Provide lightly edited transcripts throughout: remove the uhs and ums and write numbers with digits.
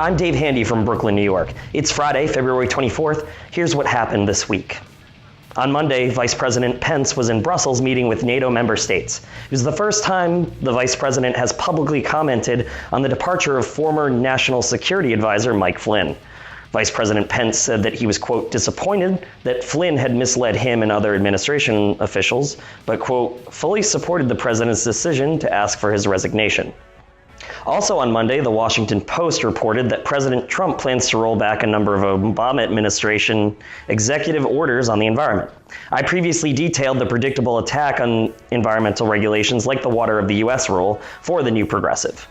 I'm Dave Handy from Brooklyn, New York. It's Friday, February 24th. Here's what happened this week. On Monday, Vice President Pence was in Brussels meeting with NATO member states. It was the first time the Vice President has publicly commented on the departure of former National Security Advisor Mike Flynn. Vice President Pence said that he was, quote, disappointed that Flynn had misled him and other administration officials, but, quote, fully supported the president's decision to ask for his resignation. Also on Monday, the Washington Post reported that President Trump plans to roll back a number of Obama administration executive orders on the environment. I previously detailed the predictable attack on environmental regulations like the Water of the U.S. rule for the new progressive.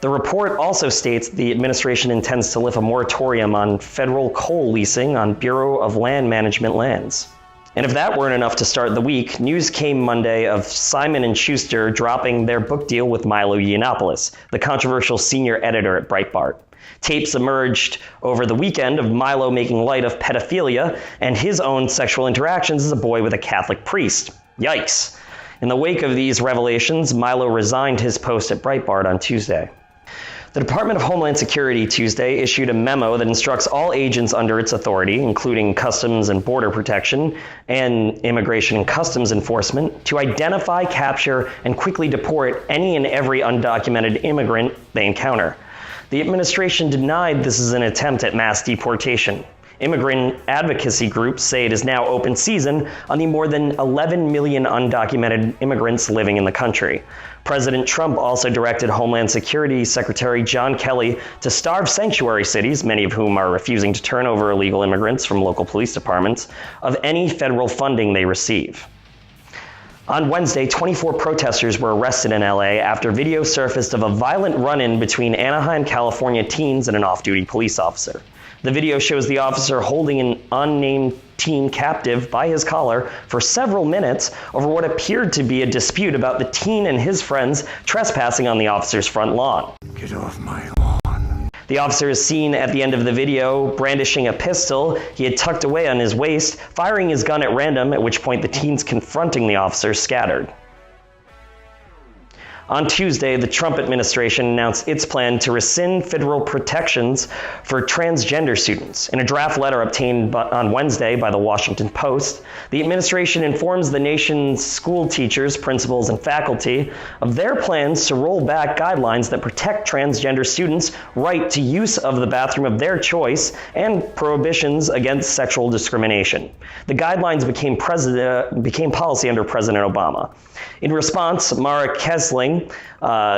The report also states the administration intends to lift a moratorium on federal coal leasing on Bureau of Land Management lands. And if that weren't enough to start the week, news came Monday of Simon & Schuster dropping their book deal with Milo Yiannopoulos, the controversial senior editor at Breitbart. Tapes emerged over the weekend of Milo making light of pedophilia and his own sexual interactions as a boy with a Catholic priest. Yikes. In the wake of these revelations, Milo resigned his post at Breitbart on Tuesday. The Department of Homeland Security Tuesday issued a memo that instructs all agents under its authority, including Customs and Border Protection and Immigration and Customs Enforcement, to identify, capture, and quickly deport any and every undocumented immigrant they encounter. The administration denied this is an attempt at mass deportation. Immigrant advocacy groups say it is now open season on the more than 11 million undocumented immigrants living in the country. President Trump also directed Homeland Security Secretary John Kelly to starve sanctuary cities, many of whom are refusing to turn over illegal immigrants from local police departments, of any federal funding they receive. On Wednesday, 24 protesters were arrested in LA after video surfaced of a violent run-in between Anaheim, California teens and an off-duty police officer. The video shows the officer holding an unnamed teen captive by his collar for several minutes over what appeared to be a dispute about the teen and his friends trespassing on the officer's front lawn. Get off my lawn. The officer is seen at the end of the video brandishing a pistol he had tucked away on his waist, firing his gun at random, at which point the teens confronting the officer scattered. On Tuesday, the Trump administration announced its plan to rescind federal protections for transgender students. In a draft letter obtained on Wednesday by the Washington Post, the administration informs the nation's school teachers, principals, and faculty of their plans to roll back guidelines that protect transgender students' right to use of the bathroom of their choice and prohibitions against sexual discrimination. The guidelines became policy under President Obama. In response, Mara Kesling,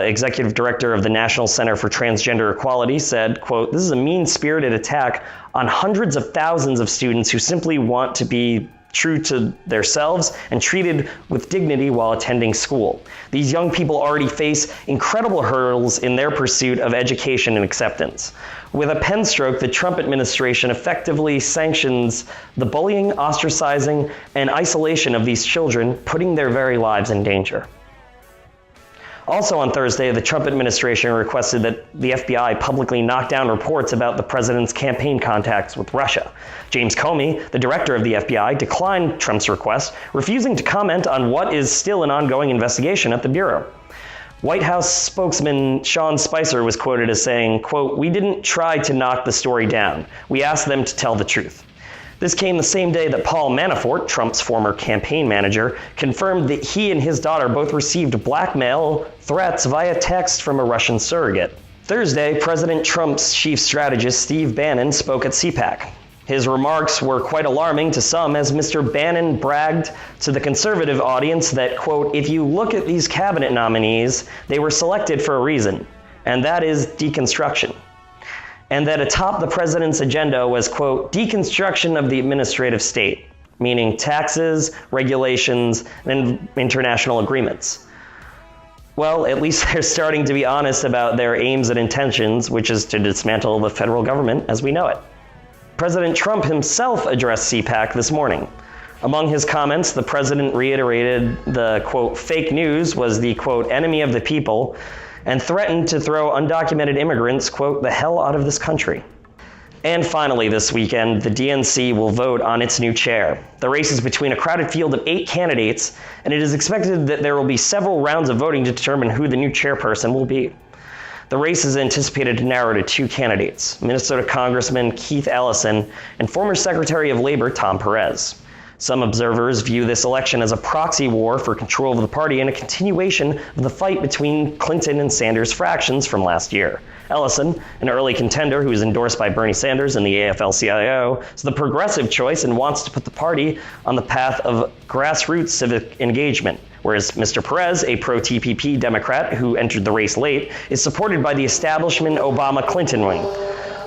executive director of the National Center for Transgender Equality, said, quote, "This is a mean-spirited attack on hundreds of thousands of students who simply want to be true to themselves and treated with dignity while attending school. These young people already face incredible hurdles in their pursuit of education and acceptance. With a pen stroke, the Trump administration effectively sanctions the bullying, ostracizing, and isolation of these children, putting their very lives in danger." Also on Thursday, the Trump administration requested that the FBI publicly knock down reports about the president's campaign contacts with Russia. James Comey, the director of the FBI, declined Trump's request, refusing to comment on what is still an ongoing investigation at the Bureau. White House spokesman Sean Spicer was quoted as saying, quote, "We didn't try to knock the story down. We asked them to tell the truth." This came the same day that Paul Manafort, Trump's former campaign manager, confirmed that he and his daughter both received blackmail threats via text from a Russian surrogate. Thursday, President Trump's chief strategist, Steve Bannon, spoke at CPAC. His remarks were quite alarming to some as Mr. Bannon bragged to the conservative audience that, quote, "If you look at these cabinet nominees, they were selected for a reason, and that is deconstruction." And that atop the president's agenda was, quote, "deconstruction of the administrative state," meaning taxes, regulations, and international agreements. Well, at least they're starting to be honest about their aims and intentions, which is to dismantle the federal government as we know it. President Trump himself addressed CPAC this morning. Among his comments, the president reiterated the, quote, "fake news was the, quote, enemy of the people," and threatened to throw undocumented immigrants, quote, "the hell out of this country." And finally, this weekend, the DNC will vote on its new chair. The race is between a crowded field of 8 candidates, and it is expected that there will be several rounds of voting to determine who the new chairperson will be. The race is anticipated to narrow to two candidates, Minnesota Congressman Keith Ellison and former Secretary of Labor Tom Perez. Some observers view this election as a proxy war for control of the party and a continuation of the fight between Clinton and Sanders fractions from last year. Ellison, an early contender who is endorsed by Bernie Sanders and the AFL-CIO, is the progressive choice and wants to put the party on the path of grassroots civic engagement, whereas Mr. Perez, a pro-TPP Democrat who entered the race late, is supported by the establishment Obama-Clinton wing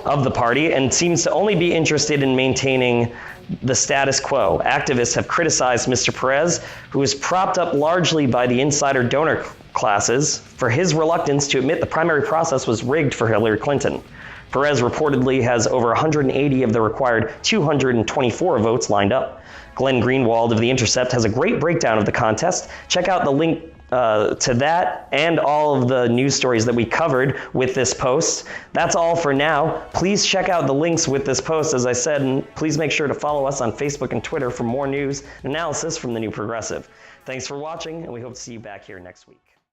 of the party and seems to only be interested in maintaining the status quo. Activists have criticized Mr. Perez, who is propped up largely by the insider donor classes, for his reluctance to admit the primary process was rigged for Hillary Clinton. Perez reportedly has over 180 of the required 224 votes lined up. Glenn Greenwald of The Intercept has a great breakdown of the contest. Check out the link to that and all of the news stories that we covered with this post. That's all for now. Please check out the links with this post, as I said, and please make sure to follow us on Facebook and Twitter for more news and analysis from The New Progressive. Thanks for watching, and we hope to see you back here next week.